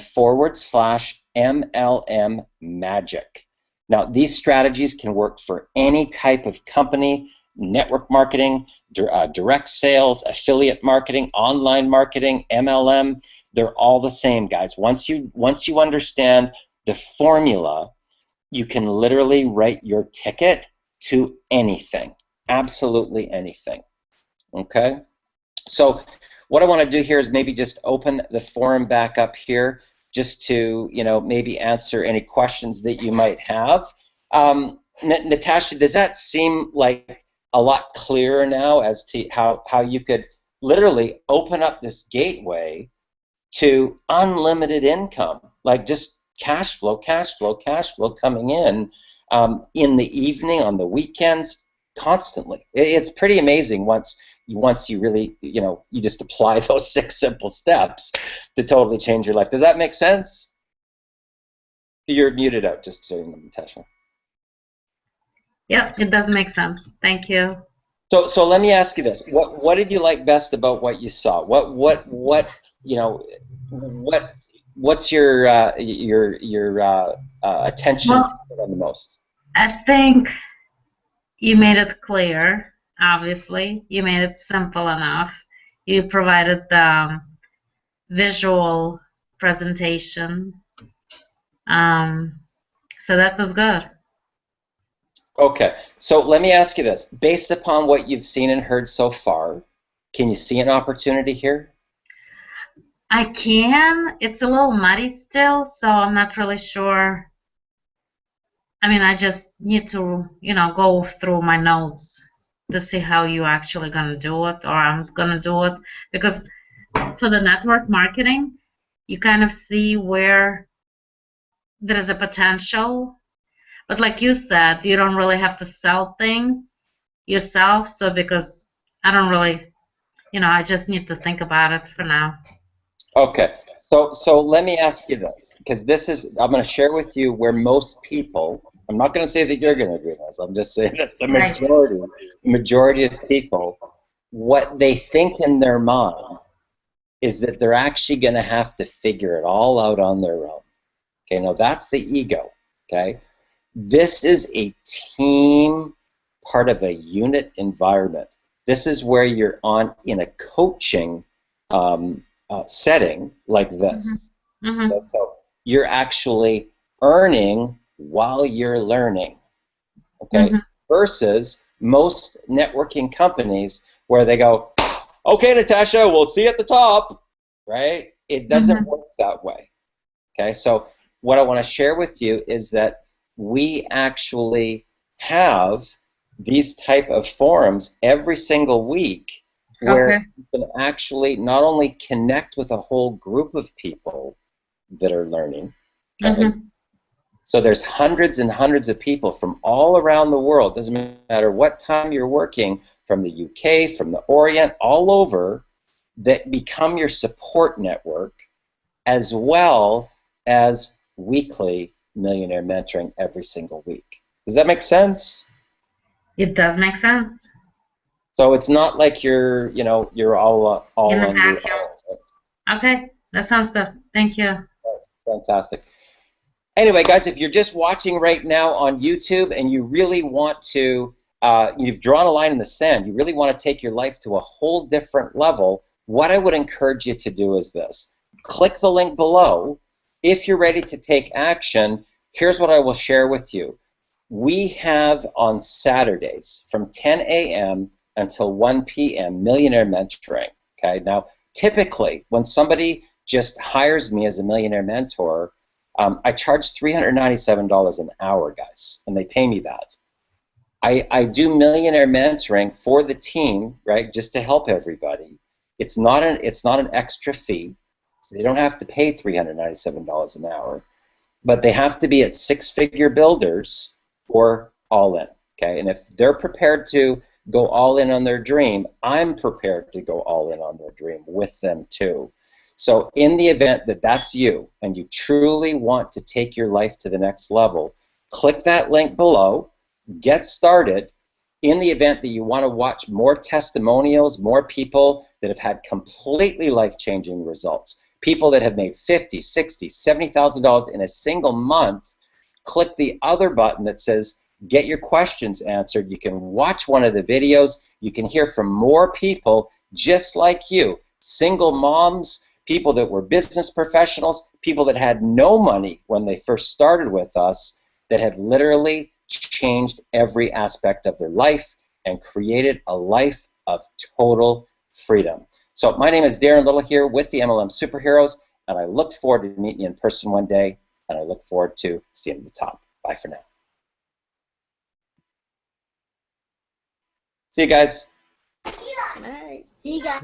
/MLM Magic. Now, these strategies can work for any type of company, network marketing, direct sales, affiliate marketing, online marketing, MLM. They're all the same, guys. Once you understand the formula, you can literally write your ticket to anything, absolutely anything. Okay? So what I want to do here is maybe just open the forum back up here, just to, you know, maybe answer any questions that you might have. Natasha, does that seem like a lot clearer now as to how you could literally open up this gateway to unlimited income, like just cash flow coming in the evening, on the weekends, constantly? It's pretty amazing once you really, you know, you just apply those 6 simple steps to totally change your life. Does that make sense? You're muted out, just so you know, Natasha. Yep, it does make sense. Thank you. So let me ask you this: what did you like best about what you saw? What you know, what's your attention on the most? I think you made it clear. Obviously, you made it simple enough. You provided the visual presentation. So that was good. Okay, so let me ask you this. Based upon what you've seen and heard so far, can you see an opportunity here? I can. It's a little muddy still, so I'm not really sure. I mean, I just need to, go through my notes to see how you actually gonna do it, or I'm gonna do it. Because for the network marketing, you kind of see where there is a potential. But like you said, you don't really have to sell things yourself. So because I don't really, I just need to think about it for now. Okay, so let me ask you this, because I'm going to share with you where most people, I'm not going to say that you're going to do this, I'm just saying that the majority of people, what they think in their mind is that they're actually going to have to figure it all out on their own. Okay, now that's the ego, okay? This is a team, part of a unit environment. This is where you're in a coaching setting like this. Mm-hmm. So you're actually earning while you're learning, okay? Mm-hmm. Versus most networking companies where they go, okay, Natasha, we'll see you at the top, right? It doesn't work that way, okay? So what I want to share with you is that we actually have these type of forums every single week where you can actually not only connect with a whole group of people that are learning, okay? So there's hundreds and hundreds of people from all around the world, doesn't matter what time you're working, from the UK, from the Orient, all over, that become your support network, as well as weekly millionaire mentoring every single week. Does that make sense? It does make sense. So it's not like you're all In a on your vacuum. own. Okay, that sounds good. Thank you. Fantastic. Anyway, guys, if you're just watching right now on YouTube and you really want to, you've drawn a line in the sand, you really want to take your life to a whole different level, what I would encourage you to do is this. Click the link below. If you're ready to take action, here's what I will share with you. We have on Saturdays from 10 a.m. until 1 p.m. millionaire mentoring. Okay, now typically when somebody just hires me as a millionaire mentor, I charge $397 an hour, guys, and they pay me that. I do millionaire mentoring for the team, right, just to help everybody. It's not an extra fee. So they don't have to pay $397 an hour, but they have to be at six-figure builders or all in. Okay, and if they're prepared to go all in on their dream, I'm prepared to go all in on their dream with them too. So in the event that that's you and you truly want to take your life to the next level, click that link below, get started. In the event that you want to watch more testimonials, more people that have had completely life-changing results, people that have made $50,000, $60,000, $70,000 in a single month, click the other button that says get your questions answered. You can watch one of the videos. You can hear from more people just like you, single moms, people that were business professionals, people that had no money when they first started with us, that have literally changed every aspect of their life and created a life of total freedom. So my name is Darren Little here with the MLM Superheroes, and I look forward to meeting you in person one day, and I look forward to seeing you at the top. Bye for now. See you guys. All right. See you guys.